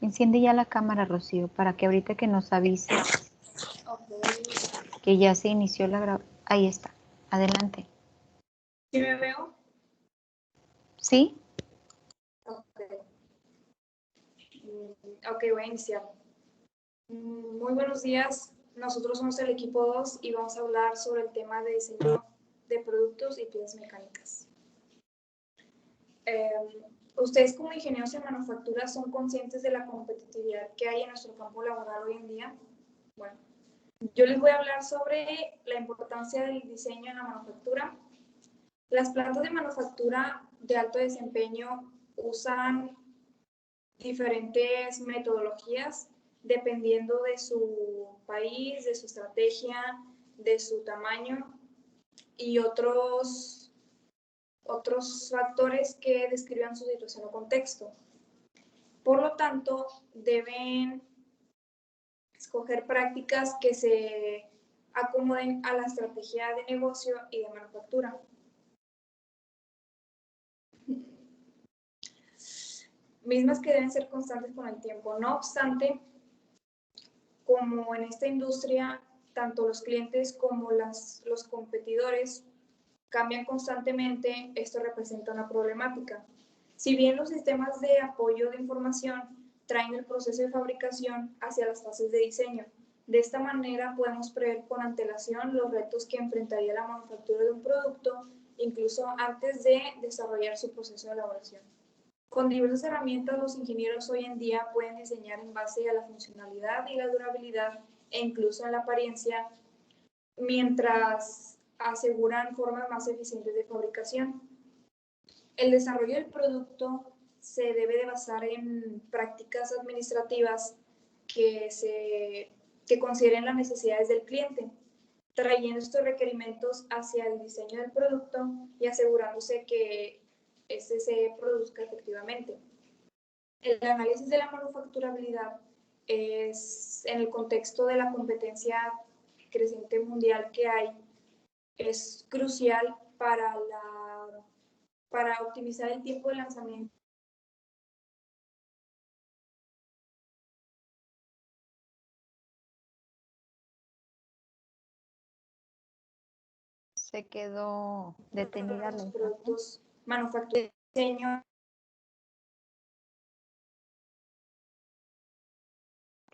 Enciende ya la cámara, Rocío, para que ahorita que nos avise que ya se inició la grabación. Ahí está. Adelante. ¿Sí me veo? ¿Sí? Ok, voy a iniciar. Muy buenos días. Nosotros somos el equipo 2 y vamos a hablar sobre el tema de diseño de productos y piezas mecánicas. ¿Ustedes como ingenieros en manufactura son conscientes de la competitividad que hay en nuestro campo laboral hoy en día? Bueno, yo les voy a hablar sobre la importancia del diseño en la manufactura. Las plantas de manufactura de alto desempeño usan diferentes metodologías dependiendo de su país, de su estrategia, de su tamaño y otros factores que describan su situación o contexto. Por lo tanto, deben escoger prácticas que se acomoden a la estrategia de negocio y de manufactura. Mismas que deben ser constantes con el tiempo. No obstante, como en esta industria, tanto los clientes como los competidores cambian constantemente, esto representa una problemática. Si bien los sistemas de apoyo de información traen el proceso de fabricación hacia las fases de diseño, de esta manera podemos prever con antelación los retos que enfrentaría la manufactura de un producto, incluso antes de desarrollar su proceso de elaboración. Con diversas herramientas, los ingenieros hoy en día pueden diseñar en base a la funcionalidad y la durabilidad e incluso en la apariencia, mientras aseguran formas más eficientes de fabricación. El desarrollo del producto se debe de basar en prácticas administrativas que consideren las necesidades del cliente, trayendo estos requerimientos hacia el diseño del producto y asegurándose que este se produzca efectivamente. El análisis de la manufacturabilidad es, en el contexto de la competencia creciente mundial que hay, es crucial para optimizar el tiempo de lanzamiento. Se quedó detenida la imagen. Productos, manufactura, diseño.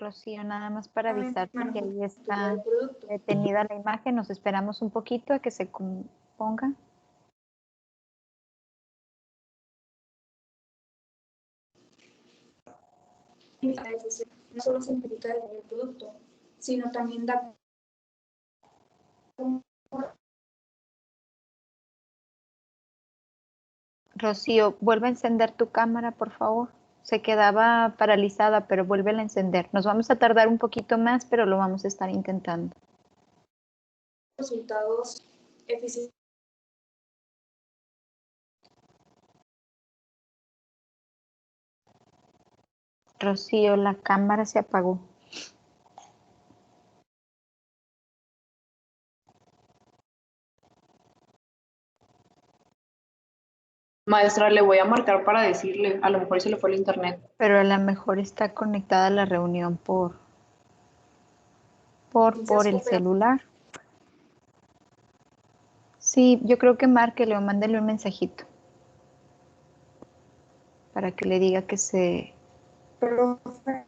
Rocío, nada más para avisarte que ahí está del producto. detenida la imagen. Nos esperamos un poquito a que se ponga. No solo simplifica el producto, sino también da Rocío, vuelve a encender tu cámara, por favor. Se quedaba paralizada, pero vuélvela a encender. Nos vamos a tardar un poquito más, pero lo vamos a estar intentando. resultados eficientes. Rocío, la cámara se apagó. Maestra, le voy a marcar para decirle, a lo mejor se le fue el internet. Pero a lo mejor está conectada a la reunión por el celular. Sí, yo creo que márquele o mándele un mensajito para que le diga que se... Profe,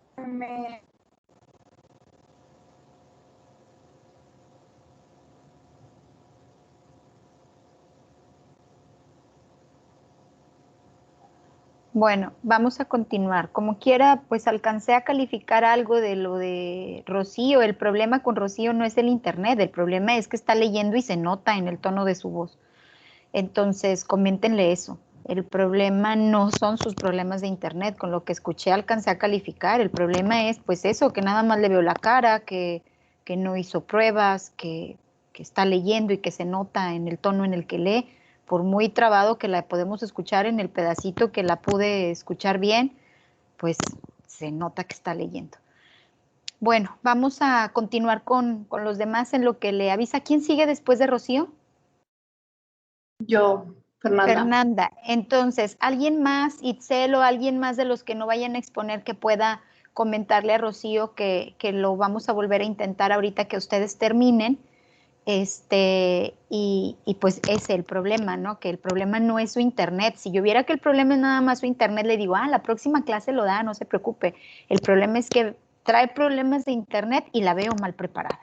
Bueno, vamos a continuar. Como quiera, pues alcancé a calificar algo de lo de Rocío. El problema con Rocío no es el internet, el problema es que está leyendo y se nota en el tono de su voz. Entonces, coméntenle eso. El problema no son sus problemas de internet, con lo que escuché alcancé a calificar. El problema es, pues eso, que nada más le veo la cara, que no hizo pruebas, que está leyendo y que se nota en el tono en el que lee. Por muy trabado que la podemos escuchar en el pedacito que la pude escuchar bien, pues se nota que está leyendo. Bueno, vamos a continuar con los demás en lo que le avisa. ¿Quién sigue después de Rocío? Yo, Fernanda. Fernanda. Entonces, ¿alguien más, Itzel o alguien más de los que no vayan a exponer que pueda comentarle a Rocío que lo vamos a volver a intentar ahorita que ustedes terminen. Y pues ese es el problema, ¿no? Que el problema no es su internet. Si yo viera que el problema es nada más su internet, le digo, la próxima clase lo da, no se preocupe. El problema es que trae problemas de internet y la veo mal preparada.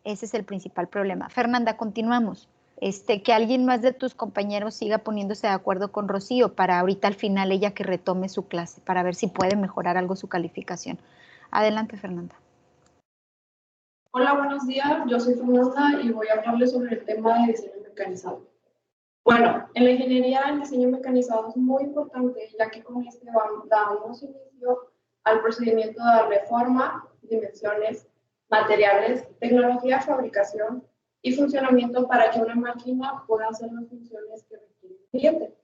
Ese es el principal problema. Fernanda, continuamos. Que alguien más de tus compañeros siga poniéndose de acuerdo con Rocío para ahorita al final ella que retome su clase, para ver si puede mejorar algo su calificación. Adelante, Fernanda. Hola, buenos días. Yo soy Fernanda y voy a hablarles sobre el tema de diseño mecanizado. Bueno, en la ingeniería el diseño mecanizado es muy importante, ya que con este damos inicio al procedimiento de darle forma, dimensiones, materiales, tecnología de fabricación y funcionamiento para que una máquina pueda hacer las funciones que requiere el cliente.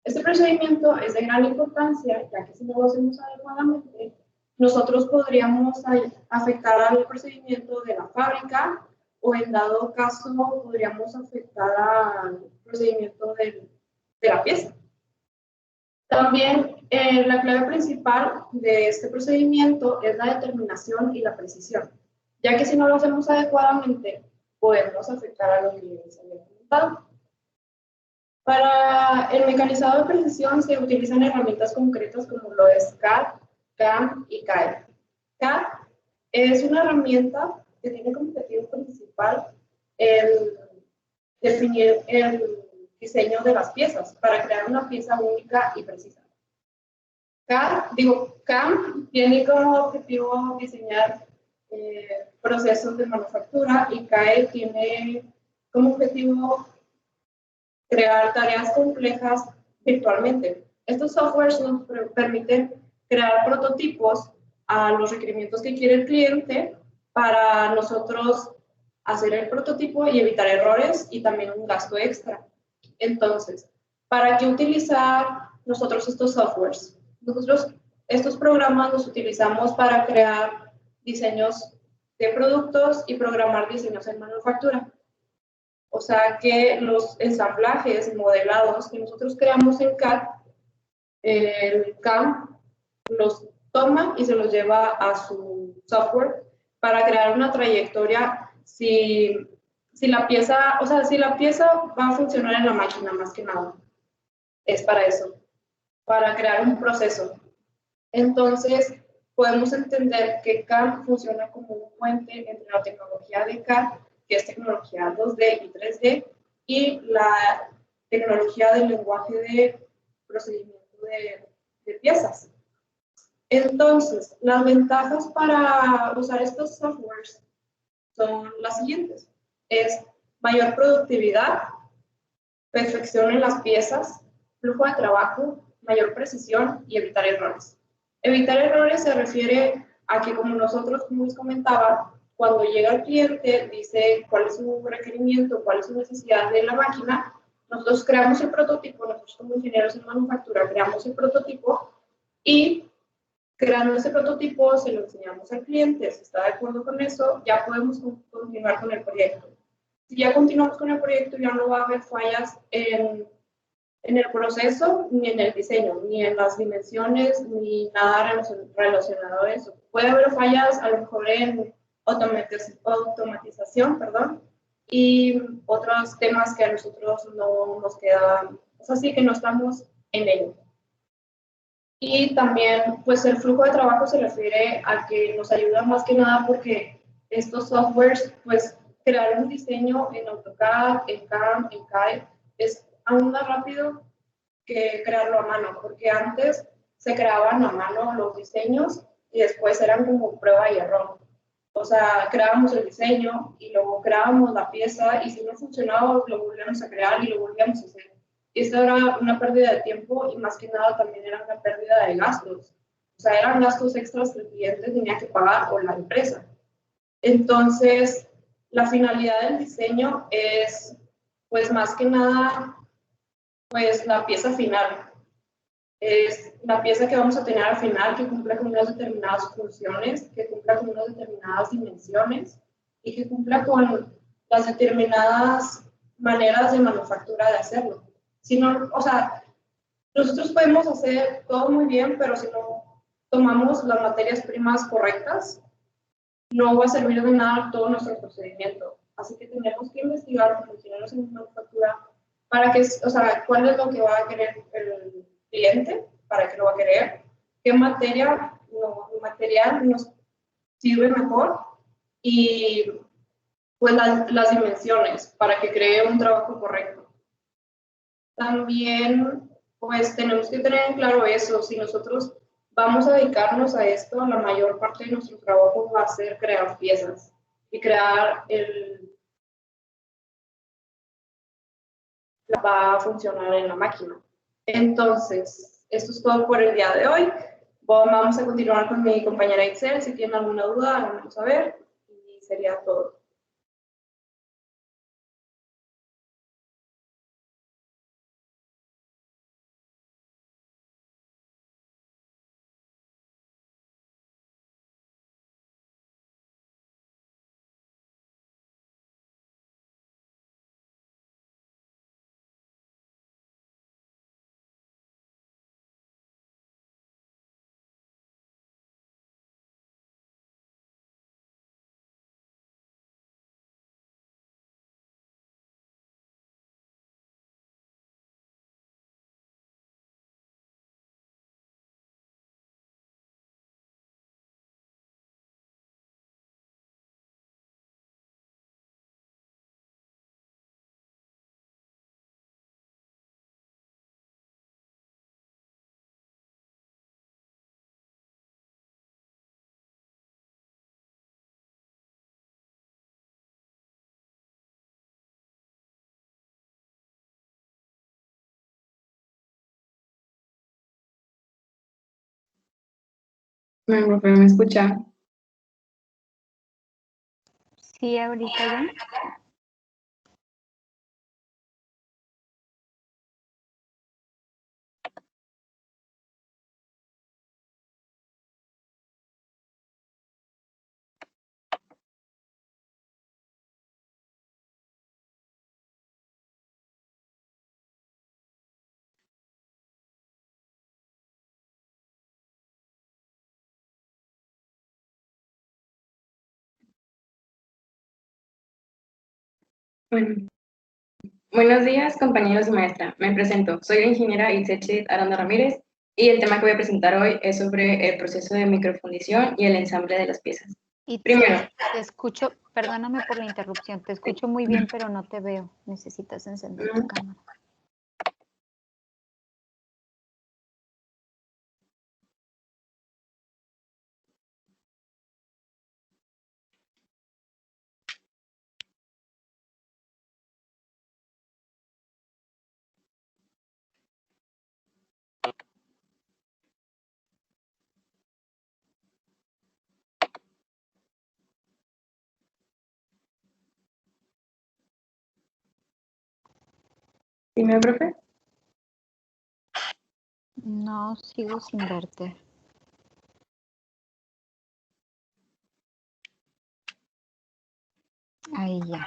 Este procedimiento es de gran importancia, ya que si no lo hacemos adecuadamente, nosotros podríamos afectar al procedimiento de la fábrica o en dado caso podríamos afectar al procedimiento de la pieza. También la clave principal de este procedimiento es la determinación y la precisión, ya que si no lo hacemos adecuadamente podemos afectar a los niveles que había comentado. Para el mecanizado de precisión se utilizan herramientas concretas como lo es CAD, CAM y CAE. CAD es una herramienta que tiene como objetivo principal el definir el diseño de las piezas para crear una pieza única y precisa. CAM tiene como objetivo diseñar procesos de manufactura y CAE tiene como objetivo crear tareas complejas virtualmente. Estos softwares nos permiten crear prototipos a los requerimientos que quiere el cliente para nosotros hacer el prototipo y evitar errores y también un gasto extra. Entonces, ¿para qué utilizar nosotros estos softwares? Nosotros estos programas los utilizamos para crear diseños de productos y programar diseños en manufactura. O sea que los ensamblajes modelados que nosotros creamos en CAD, el CAM los toma y se los lleva a su software para crear una trayectoria si la pieza va a funcionar en la máquina más que nada. Es para eso, para crear un proceso. Entonces, podemos entender que CAM funciona como un puente entre la tecnología de CAD, que es tecnología 2D y 3D, y la tecnología del lenguaje de procedimiento de piezas. Entonces, las ventajas para usar estos softwares son las siguientes. Es mayor productividad, perfección en las piezas, flujo de trabajo, mayor precisión y evitar errores. Evitar errores se refiere a que, como les comentaba, cuando llega el cliente, dice cuál es su requerimiento, cuál es su necesidad de la máquina, nosotros creamos el prototipo, nosotros como ingenieros en manufactura creamos el prototipo y creando ese prototipo se lo enseñamos al cliente, si está de acuerdo con eso, ya podemos continuar con el proyecto. Si ya continuamos con el proyecto, ya no va a haber fallas en el proceso, ni en el diseño, ni en las dimensiones, ni nada relacionado a eso. Puede haber fallas a lo mejor en automatización, y otros temas que a nosotros no nos quedan, o sea, sí que no estamos en ello. Y también, pues el flujo de trabajo se refiere a que nos ayuda más que nada porque estos softwares, pues crear un diseño en AutoCAD, en CAM, en CAE, es aún más rápido que crearlo a mano, porque antes se creaban a mano los diseños y después eran como prueba y error. O sea, creábamos el diseño y luego creábamos la pieza y si no funcionaba lo volvíamos a crear y lo volvíamos a hacer. Y esto era una pérdida de tiempo y más que nada también era una pérdida de gastos. O sea, eran gastos extras que el cliente tenía que pagar o la empresa. Entonces, la finalidad del diseño es, pues más que nada, pues la pieza final. Es la pieza que vamos a tener al final que cumpla con unas determinadas funciones, que cumpla con unas determinadas dimensiones y que cumpla con las determinadas maneras de manufactura de hacerlo. Si no, o sea, nosotros podemos hacer todo muy bien, pero si no tomamos las materias primas correctas, no va a servir de nada todo nuestro procedimiento. Así que tenemos que investigar como ingenieros en manufactura para que, o sea, cuál es lo que va a querer el cliente, para qué lo va a querer, qué material nos sirve mejor y pues las dimensiones para que cree un trabajo correcto. También pues tenemos que tener en claro eso, si nosotros vamos a dedicarnos a esto, la mayor parte de nuestro trabajo va a ser crear piezas y crear va a funcionar en la máquina. Entonces, esto es todo por el día de hoy. Vamos a continuar con mi compañera Itzel. Si tienen alguna duda, háganmelo saber. Y sería todo. Bueno, profe, ¿me escucha? Sí, ahorita ya. Bueno, buenos días, compañeros y maestra. Me presento. Soy la ingeniera Itzechi Aranda Ramírez y el tema que voy a presentar hoy es sobre el proceso de microfundición y el ensamble de las piezas. Y Primero, te escucho, perdóname por la interrupción, te escucho muy bien, pero no te veo. Necesitas encender tu cámara. dime, profe. No, sigo sin verte. Ahí ya.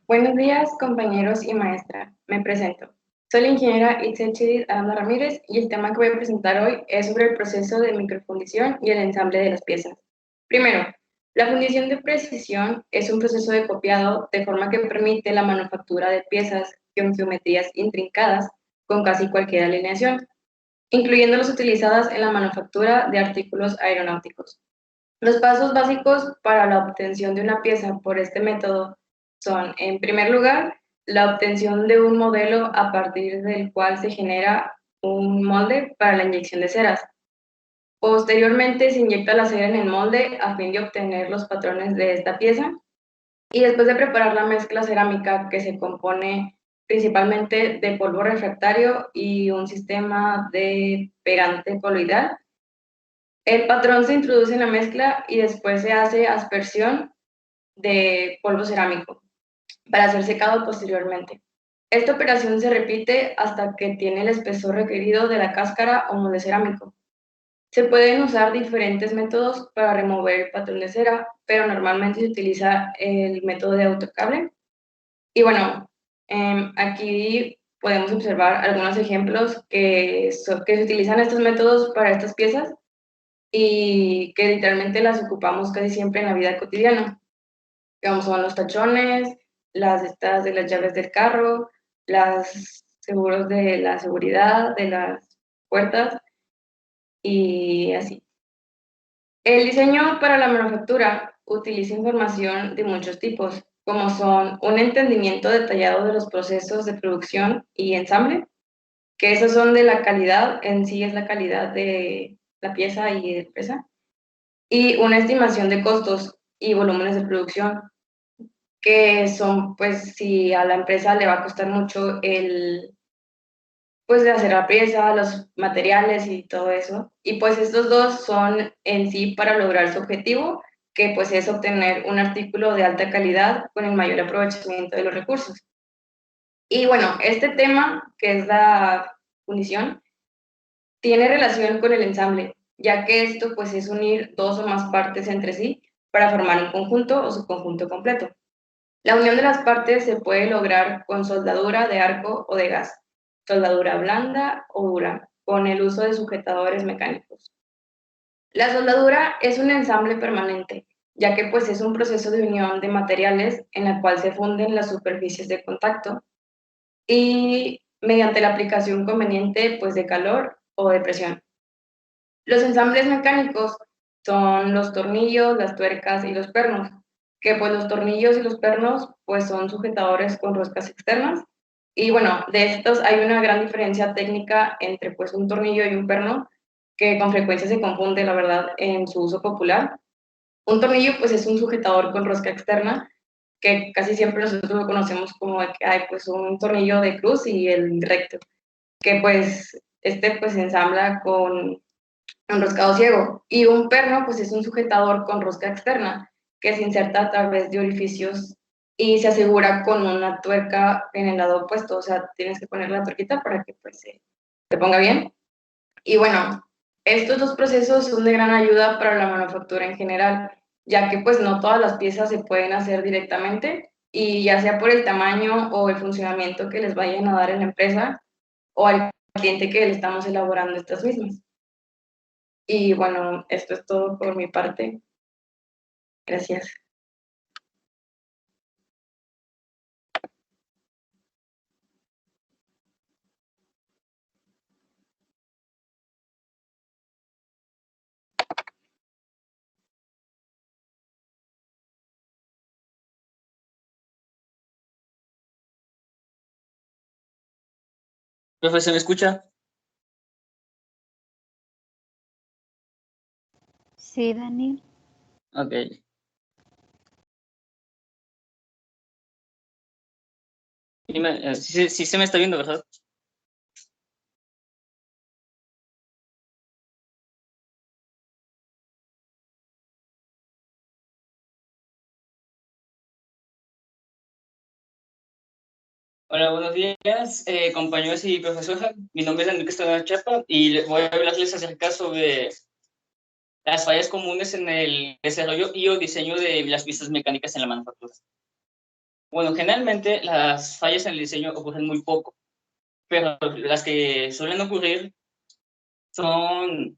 Buenos días, compañeros y maestra. Me presento. Soy la ingeniera Itzechi Aranda Ramírez y el tema que voy a presentar hoy es sobre el proceso de microfundición y el ensamble de las piezas. Primero, la fundición de precisión es un proceso de copiado de forma que permite la manufactura de piezas con geometrías intrincadas con casi cualquier alineación, incluyendo las utilizadas en la manufactura de artículos aeronáuticos. Los pasos básicos para la obtención de una pieza por este método son, en primer lugar, la obtención de un modelo a partir del cual se genera un molde para la inyección de ceras. Posteriormente se inyecta la cera en el molde a fin de obtener los patrones de esta pieza. Y después de preparar la mezcla cerámica, que se compone principalmente de polvo refractario y un sistema de pegante coloidal, el patrón se introduce en la mezcla y después se hace aspersión de polvo cerámico para ser secado posteriormente. Esta operación se repite hasta que tiene el espesor requerido de la cáscara o molde cerámico. Se pueden usar diferentes métodos para remover el patrón de cera, pero normalmente se utiliza el método de autocable. Y bueno, Aquí podemos observar algunos ejemplos que se utilizan estos métodos para estas piezas y que literalmente las ocupamos casi siempre en la vida cotidiana. Digamos, son los tachones, las estas de las llaves del carro, las seguros de la seguridad, de las puertas y así. El diseño para la manufactura utiliza información de muchos tipos, como son un entendimiento detallado de los procesos de producción y ensamble, que esos son de la calidad, en sí es la calidad de la pieza y de la empresa, y una estimación de costos y volúmenes de producción, que son, pues, si a la empresa le va a costar mucho pues, de hacer la pieza, los materiales y todo eso. Y, pues, estos dos son en sí para lograr su objetivo, que, pues, es obtener un artículo de alta calidad con el mayor aprovechamiento de los recursos. Y, bueno, este tema, que es la fundición, tiene relación con el ensamble, ya que esto, pues, es unir dos o más partes entre sí para formar un conjunto o subconjunto completo. La unión de las partes se puede lograr con soldadura de arco o de gas, soldadura blanda o dura, con el uso de sujetadores mecánicos. La soldadura es un ensamble permanente, ya que pues es un proceso de unión de materiales en la cual se funden las superficies de contacto y mediante la aplicación conveniente pues de calor o de presión. Los ensambles mecánicos son los tornillos, las tuercas y los pernos, que pues los tornillos y los pernos pues son sujetadores con roscas externas. Y bueno, de estos hay una gran diferencia técnica entre pues un tornillo y un perno, que con frecuencia se confunde, la verdad, en su uso popular. Un tornillo pues es un sujetador con rosca externa, que casi siempre nosotros lo conocemos como de que hay pues un tornillo de cruz y el recto, que pues este pues se ensambla con enroscado ciego. Y un perno, pues es un sujetador con rosca externa que se inserta a través de orificios y se asegura con una tuerca en el lado opuesto. O sea, tienes que poner la tuerquita para que pues se ponga bien. Y bueno, estos dos procesos son de gran ayuda para la manufactura en general, ya que pues no todas las piezas se pueden hacer directamente y ya sea por el tamaño o el funcionamiento que les vayan a dar en la empresa o al cliente que le estamos elaborando estas mismas. Y bueno, esto es todo por mi parte. Gracias. Profe, ¿se me escucha? Sí, Daniel. Ok. Sí se me está viendo, ¿verdad? Hola, buenos días, compañeros y profesora. Mi nombre es Enrique Estrada Chapa y voy a hablarles acerca sobre las fallas comunes en el desarrollo y o diseño de las piezas mecánicas en la manufactura. Bueno, generalmente las fallas en el diseño ocurren muy poco, pero las que suelen ocurrir son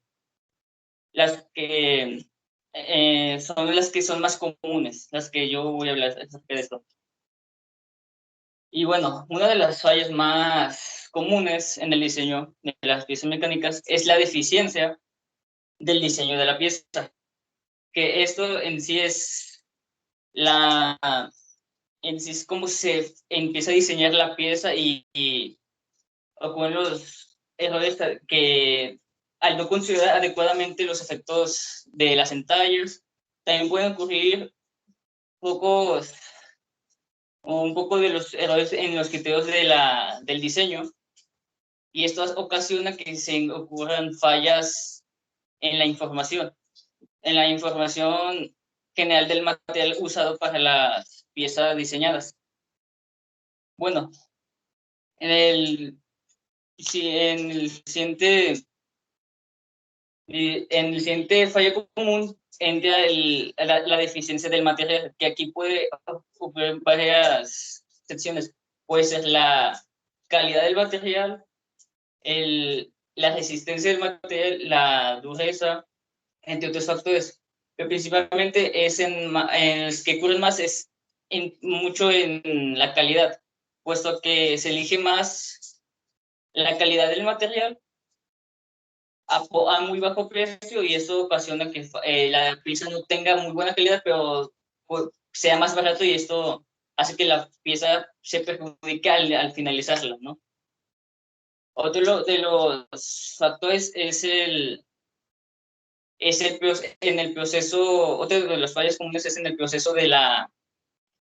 son las que son más comunes, las que yo voy a hablar acerca de esto. Y bueno, una de las fallas más comunes en el diseño de las piezas mecánicas es la deficiencia del diseño de la pieza, que esto en sí en sí es como se empieza a diseñar la pieza y ocurren los errores que al no considerar adecuadamente los efectos de las entalles, también pueden ocurrir pocos un poco de los errores en los criterios del diseño, y esto ocasiona que se ocurran fallas en en la información general del material usado para las piezas diseñadas. Bueno, en el, en el siguiente, fallo común entra la deficiencia del material, que aquí puede ocurrir varias secciones. puede ser la calidad del material, la resistencia del material, la dureza, entre otros factores. Pero principalmente es en los que ocurren más es mucho en la calidad, puesto que se elige más la calidad del material a muy bajo precio, y eso ocasiona que la pieza no tenga muy buena calidad, pero pues, sea más barato, y esto hace que la pieza se perjudique al finalizarla, ¿no? Otro de los factores en el proceso, otro de los fallos comunes es en el proceso de la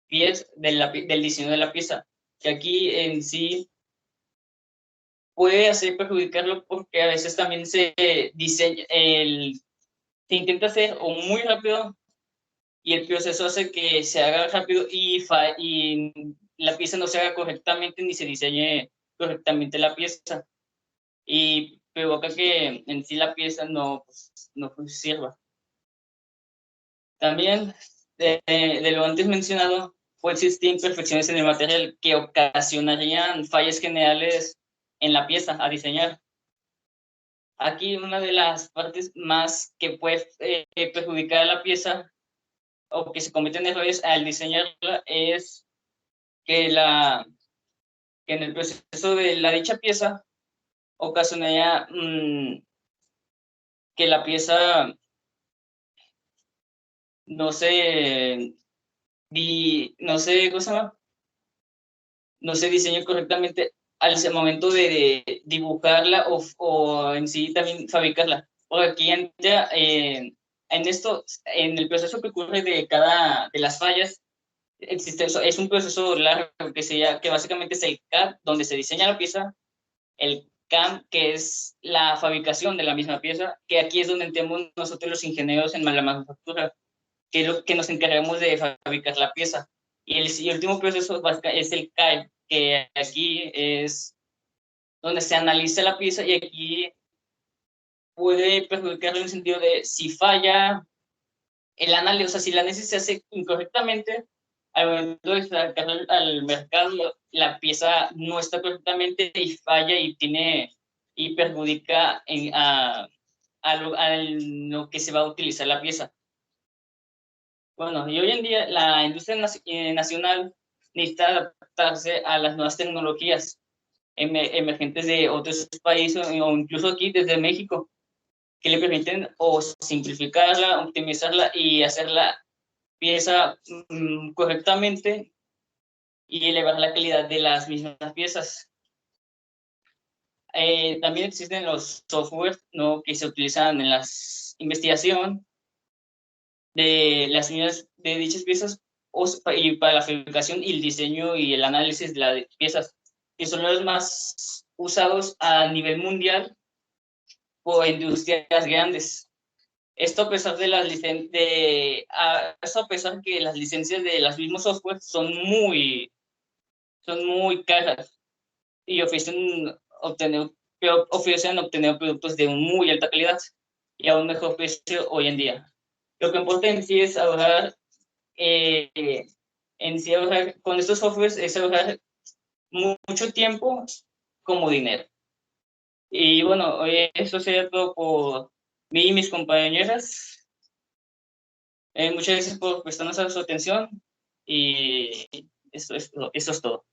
pieza, del diseño de la pieza, que aquí en sí puede hacer perjudicarlo, porque a veces también se diseña, se intenta hacer o muy rápido, y el proceso hace que se haga rápido y la pieza no se haga correctamente ni se diseñe correctamente la pieza, y provoca que en sí la pieza no sirva. También, de lo antes mencionado, puede existir imperfecciones en el material que ocasionarían fallas generales en la pieza a diseñar. Aquí una de las partes más que puede perjudicar a la pieza, o que se cometen errores al diseñarla, es que, que en el proceso de la dicha pieza ocasionaría que la pieza no se, no se, ¿cómo se llama? No se diseñó correctamente al momento de dibujarla, o en sí también fabricarla. Porque aquí entra, en esto, en el proceso que ocurre de las fallas, existe eso, es un proceso largo que básicamente es el CAD, donde se diseña la pieza, el CAM, que es la fabricación de la misma pieza, que aquí es donde entramos nosotros los ingenieros en la manufactura, que es lo que nos encargamos de fabricar la pieza. Y el último proceso es el CAE, que aquí es donde se analiza la pieza, y aquí puede perjudicarlo en el sentido de si falla el análisis, o sea, si el análisis se hace incorrectamente, al momento de sacarlo al mercado, la pieza no está correctamente y falla y perjudica a lo que se va a utilizar la pieza. Bueno, y hoy en día la industria nacional necesita adaptarse a las nuevas tecnologías emergentes de otros países, o incluso aquí desde México, que le permiten o simplificarla, optimizarla y hacer la pieza correctamente, y elevar la calidad de las mismas piezas. También existen los software, ¿no?, que se utilizan en la investigación de las unidades de dichas piezas, y para la fabricación y el diseño y el análisis de las piezas, que son los más usados a nivel mundial por industrias grandes. Esto a pesar de esto a pesar que las licencias de los mismos software son muy caras, y ofrecen obtener productos de muy alta calidad y a un mejor precio hoy en día. Lo que importa en sí es ahorrar, con estos softwares es ahorrar mucho tiempo como dinero. Y bueno, eso sería todo por mí y mis compañeras. Muchas gracias por prestarnos su atención, y eso es todo.